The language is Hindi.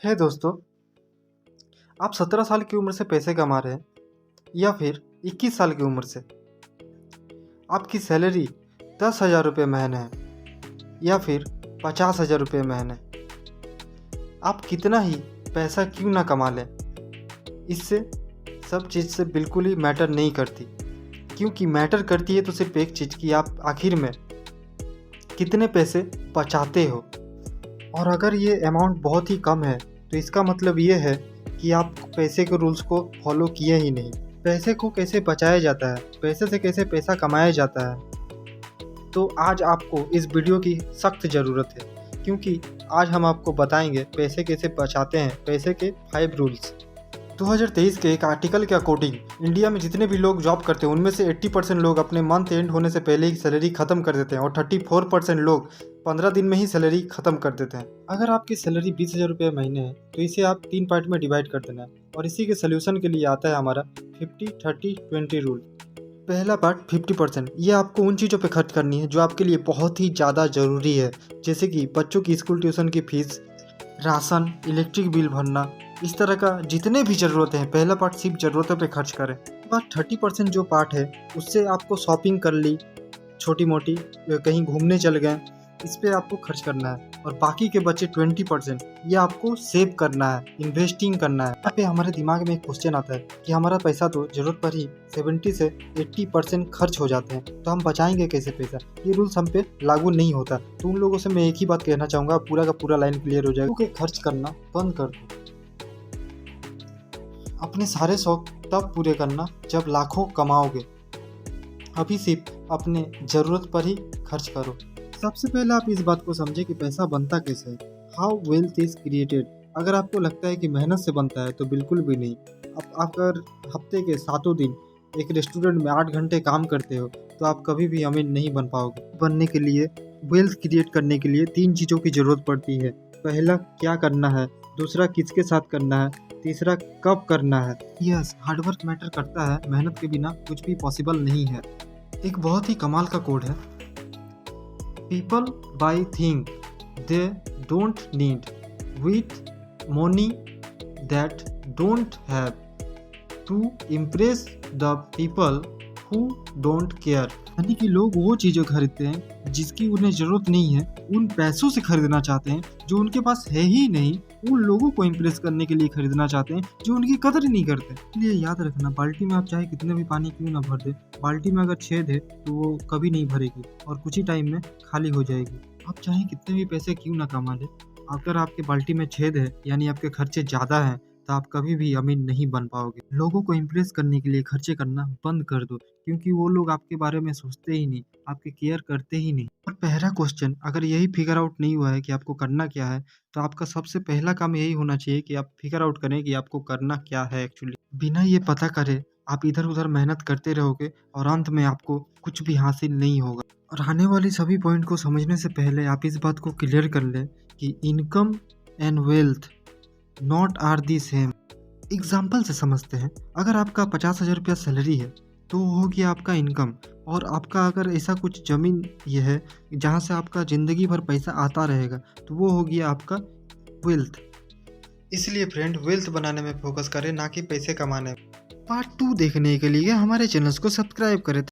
है दोस्तों, आप 17 साल की उम्र से पैसे कमा रहे हैं या फिर 21 साल की उम्र से। आपकी सैलरी 10,000 रुपये महीने है या फिर 50,000 रुपये महीने। आप कितना ही पैसा क्यों ना कमा लें, इससे सब चीज़ से बिल्कुल ही मैटर नहीं करती, क्योंकि मैटर करती है तो सिर्फ एक चीज़ कि आप आखिर में कितने पैसे बचाते हो। और अगर ये अमाउंट बहुत ही कम है तो इसका मतलब ये है कि आप पैसे के रूल्स को फॉलो किए ही नहीं। पैसे को कैसे बचाया जाता है, पैसे से कैसे पैसा कमाया जाता है, तो आज आपको इस वीडियो की सख्त ज़रूरत है, क्योंकि आज हम आपको बताएंगे पैसे कैसे बचाते हैं, पैसे के 5 रूल्स। 2023 के एक आर्टिकल के अकॉर्डिंग इंडिया में जितने भी लोग जॉब करते हैं उनमें से 80% लोग अपने मंथ एंड होने से पहले ही सैलरी ख़त्म कर देते हैं और 34% लोग 15 दिन में ही सैलरी ख़त्म कर देते हैं। अगर आपकी सैलरी 20,000 रुपये महीने है तो इसे आप 3 पार्ट में डिवाइड कर देना है, और इसी के सोल्यूशन के लिए आता है हमारा 50-30-20 रूल। पहला पार्ट 50%, ये आपको उन चीज़ों पे खर्च करनी है जो आपके लिए बहुत ही ज़्यादा ज़रूरी है, जैसे कि बच्चों की स्कूल ट्यूशन की फीस, राशन, इलेक्ट्रिक बिल भरना, इस तरह का जितने भी ज़रूरतें हैं पहला पार्ट सिर्फ ज़रूरतों पे खर्च करें। बस 30% जो पार्ट है उससे आपको शॉपिंग कर ली, छोटी मोटी कहीं घूमने चल गए, इस पे आपको खर्च करना है। और बाकी के बचे 20% ये आपको सेव करना है, इन्वेस्टिंग करना है। यहाँ पे हमारे दिमाग में एक क्वेश्चन आता है कि हमारा पैसा तो ज़रूरत पर ही 70 से 80% खर्च हो जाते हैं, तो हम बचाएंगे कैसे पैसा। ये रूल्स हम पे लागू नहीं होता। तो उन लोगों से मैं एक ही बात कहना चाहूँगा, पूरा का पूरा लाइन क्लियर हो जाएगा, क्योंकि खर्च करना बंद कर दो। अपने सारे शौक तब पूरे करना जब लाखों कमाओगे, अभी सिर्फ अपने ज़रूरत पर ही खर्च करो। सबसे पहले आप इस बात को समझे कि पैसा बनता कैसे है, हाउ वेल्थ इज क्रिएटेड। अगर आपको लगता है कि मेहनत से बनता है तो बिल्कुल भी नहीं। आप अगर हफ्ते के 7 दिन एक रेस्टोरेंट में 8 घंटे काम करते हो तो आप कभी भी अमीर नहीं बन पाओगे। बनने के लिए, वेल्थ क्रिएट करने के लिए 3 चीज़ों की ज़रूरत पड़ती है। पहला, क्या करना है, दूसरा, किसके साथ करना है, तीसरा, कब करना है। यस, हार्डवर्क मैटर करता है, मेहनत के बिना कुछ भी पॉसिबल नहीं है। एक बहुत ही कमाल का कोड है, People buy things they don't need with money that don't have to impress the people who don't care। यानी कि लोग वो चीज़ें खरीदते हैं जिसकी उन्हें ज़रूरत नहीं है, उन पैसों से खरीदना चाहते हैं जो उनके पास है ही नहीं, उन लोगों को इम्प्रेस करने के लिए खरीदना चाहते हैं जो उनकी कदर ही नहीं करते। इसलिए याद रखना, बाल्टी में आप चाहे कितने भी पानी क्यों ना भर दे, बाल्टी में अगर छेद है तो वो कभी नहीं भरेगी और कुछ ही टाइम में खाली हो जाएगी। आप चाहे कितने भी पैसे क्यों ना कमा ले, अगर आपके बाल्टी में छेद है यानी आपके खर्चे ज़्यादा हैं तो आप कभी भी अमीर नहीं बन पाओगे। लोगों को इम्प्रेस करने के लिए खर्चे करना बंद कर दो, क्योंकि वो लोग आपके बारे में सोचते ही नहीं, आपके केयर करते ही नहीं। और पहला क्वेश्चन अगर यही फिगर आउट नहीं हुआ है कि आपको करना क्या है, तो आपका सबसे पहला काम यही होना चाहिए कि आप फिगर आउट करें कि आपको करना क्या है एक्चुअली। बिना ये पता करे आप इधर उधर मेहनत करते रहोगे और अंत में आपको कुछ भी हासिल नहीं होगा। और आने वाली सभी पॉइंट को समझने से पहले आप इस बात को क्लियर कर लें कि income and wealth not are the same. Example से समझते हैं, अगर आपका 50,000 रुपया सैलरी है तो हो गया आपका इनकम, और आपका अगर ऐसा कुछ ज़मीन ये है जहाँ से आपका ज़िंदगी भर पैसा आता रहेगा तो वो हो गया आपका वेल्थ। इसलिए फ्रेंड, वेल्थ बनाने में फोकस करें, ना कि पैसे कमाने में। पार्ट 2 देखने के लिए हमारे चैनल को सब्सक्राइब करें।